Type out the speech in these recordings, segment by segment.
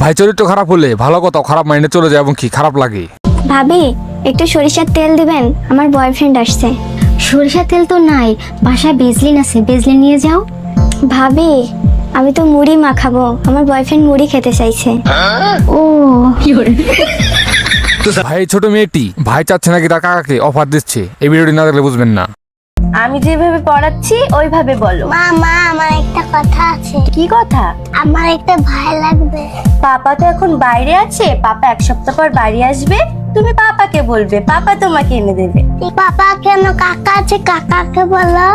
ভাই চরিত্র খারাপ হলে ভালো কথা খারাপ মাইন্ডে চলে যায় এবং কি খারাপ লাগে। ভাবি একটু সরিষার তেল দিবেন, আমার বয়ফ্রেন্ড আসছে। সরিষার তেল তো নাই, বাসায় বেজলিন আছে, বেজলিন নিয়ে যাও। ভাবি আমি তো মুড়ি মাখাবো, আমার বয়ফ্রেন্ড মুড়ি খেতে চাইছে। ও ভাই ছোট মেয়েটি ভাই চাচ্ছে নাকি তার কাকাকে অফার দিচ্ছে, এই ভিডিওটি না দেখলে বুঝবেন না। আমি যেভাবে পড়াচ্ছি ওইভাবে বলো। মা আমার একটা কথা আছে। কি কথা? আমার একটা ভাই লাগবে। পাপা তো এখন বাইরে আছে, পাপা এক সপ্তাহ পর বাড়ি আসবে, তুমি পাপাকে বলবে, পাপা তোমাকে এনে দেবে। পাপা কেন, কাকা আছে, কাকাকে বলো।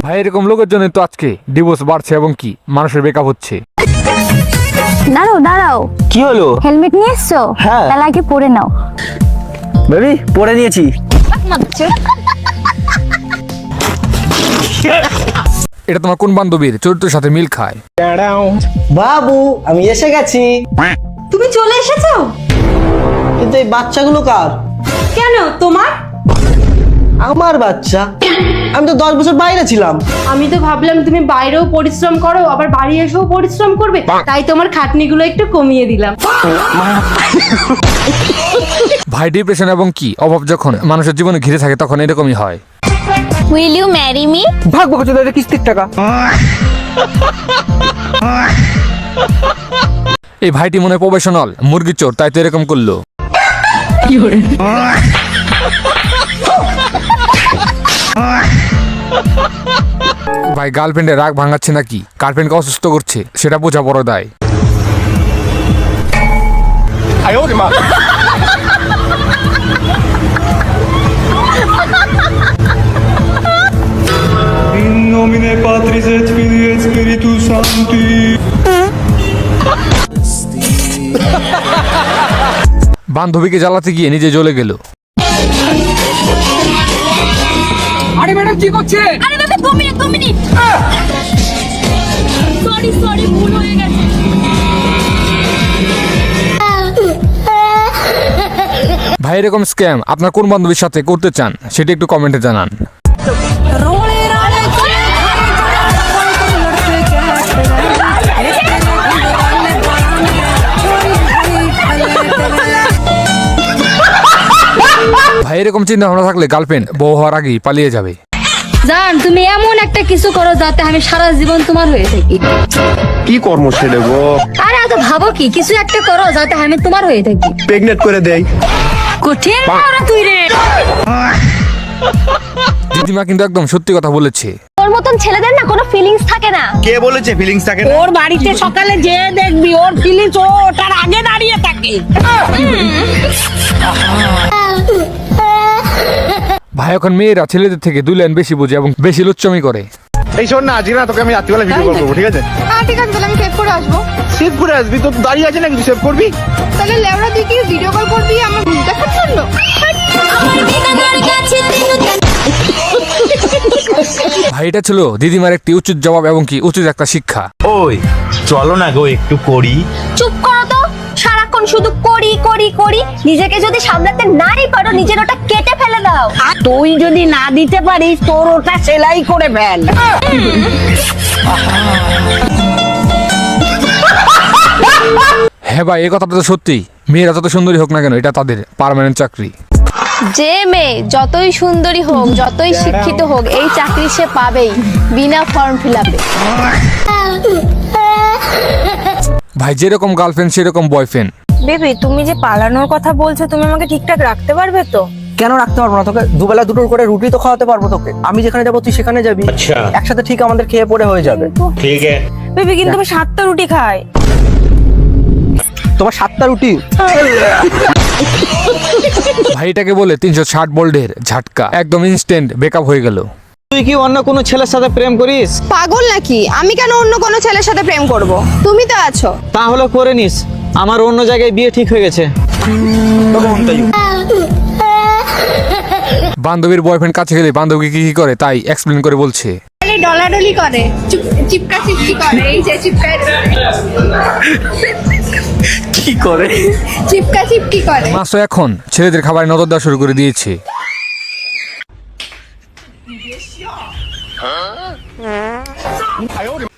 ভাই এরকম লোকের জন্য তো আজকে ডিভোর্স বাড়ছে এবং কি মানুষের ব্রেকআপ হচ্ছে। দাঁড়াও, কি হলো? হেলমেট নিয়ে এসছো? হ্যাঁ। তাহলে আগে পরে নাও। বেবি পরে নিয়েছি। এটা তোমার কোন বান্ধবীর চরিত্রের সাথে মিল খায়? বাবু আমি এসে গেছি। তুমি চলে এসেছো? কিন্তু এই বাচ্চাগুলো কার? কেন তোমার? আমার বাচ্চা। আমি তো 10 বছর বাইরে ছিলাম। আমি তো ভাবলাম তুমি বাইরেও পরিশ্রম করো আবার বাড়ি এসেও পরিশ্রম করবে, তাই তোমার খাটনিগুলো একটু কমিয়ে দিলাম। ভাই ডিপ্রেশন এবং কি অভাব যখন মানুষের জীবনে ঘিরে থাকে তখন এরকমই হয়। Will you marry me? ভাগবো কিছু তাদের কিস্তির টাকা। এই ভাইটি মনে হয় প্রফেশনাল মুরগি চোর, তাই তো এরকম করলো। ভাই গার্লফ্রেন্ডের রাগ ভাঙাচ্ছে নাকি গার্লফ্রেন্ডকে অসুস্থ করছে সেটা বোঝা বড় দায়। In nomine Patris et Filii et Spiritus Sancti. বান্ধবীকে জ্বালাতে গিয়ে নিজে জ্বলে গেল। আরে ম্যাডাম কি করছে? আরে দাদা 2 মিনিট সরি ভুল হয়ে গেছে। ভাই এরকম স্ক্যাম আপনার কোন বান্ধবীর সাথে করতে চান সেটা একটু কমেন্টে জানান। ভাই এরকম চিন্তা ভাবনা থাকলে গার্লফ্রেন্ড বউ হওয়ার আগেই পালিয়ে যাবে। জান তুমি এমন একটা কিছু করো যাতে আমি সারা জীবন তোমার হয়ে থাকি। কি কর্ম ছেড়ে গো? আরে এত ভাবো কি, কিছু একটা করো যাতে আমি তোমার হয়ে থাকি। প্রেগনেন্ট করে দেই। কঠিন ওরা তুই রে। দিদিমা কিন্তু একদম সত্যি কথা বলেছে। ওর মতন ছেলেদের না কোনো ফিলিংস থাকে না। কে বলেছে ফিলিংস থাকে না? ওর বাড়িতে সকালে যেয়ে দেখবি ওর ফিলিংস ওটার আগে দাঁড়িয়ে থাকে। ভাই এখন মেয়েরা ছেলেদের থেকে 2 লাইন বেশি বোঝে এবং বেশি লুচ্চমি করে। এই শোন না, আজকে না তোকে আমি রাত্রিবেলা ভিডিও কল করবো, ঠিক আছে? হ্যাঁ ঠিক আছে, তাহলে আমি সেভ করে আসবো। সেভ করে আসবি তো, দাঁড়িয়ে আছে নাকি তুই সেভ করবি? তাহলে লেবড়া তুই কি ভিডিও কল করবি আমার দেখার জন্য? ভাই এটা ছিল দিদিমার একটি উচিত জবাব এবং কি উচিত একটা শিক্ষা। ওই চলো না গো একটু করি। চুপ করো তো, সারাক্ষণ শুধু করি করি করি। নিজেকে যদি সামলাতে নাই পারো নিজের ওটা কেটে ফেলে দাও। আর তুই যদি না দিতে পারিস তোর ওটা সেলাই করে ফেল। হ্যাঁ ভাই এই কথাটা তো সত্যি, মেয়েরা যত সুন্দরী হোক না কেন এটা তাদের পার্মানেন্ট চাকরি। যে মেয়ে যতই সুন্দরী হোক যতই শিক্ষিত হোক এই চাকরি সে পাবেই বিনা ফর্ম ফিলআপে। ভাই যেরকম গার্লফ্রেন্ড সেরকম বয়ফ্রেন্ড। বেবি তুমি যে পালানোর কথা বলছো, তুমি আমাকে ঠিকঠাক রাখতে পারবে তো? কেন রাখতে পারবো না? তোকে দুবেলা দুটোর করে রুটি তো খাওয়াতে পারবো তোকে। আমি যেখানে যাবো তুই সেখানে যাবি, একসাথে ঠিক আমাদের খেয়ে পড়ে হয়ে যাবে। ঠিক আছে বেবি কিন্তু আমি 7টা রুটি খাই। তোমার 7টা রুটি? ভাই এটাকে বলে 360 ভোল্টের ঝাটকা, একদম ইনস্ট্যান্ট ব্রেকআপ হয়ে গেল। তুই কি অন্য কোনো ছেলের সাথে প্রেম করিস? পাগল নাকি? আমি কেন অন্য কোনো ছেলের সাথে প্রেম করব? তুমি তো আছো। তাহলে করে নিস, আমার অন্য জায়গায় বিয়ে ঠিক হয়ে গেছে। বান্ধবীর বয়ফ্রেন্ড কাছে গেলে বান্ধবী কি কি করে তাই এক্সপ্লেন করে বলছে। ডলাডলি করে, চিপকা চিপকি করে, এই যে চিপকা কি করে? চিপকা চিপকি করে। মাসো এখন ছেলেদের খাবারে নজর দেওয়া শুরু করে দিয়েছে। 哎呦我的妈！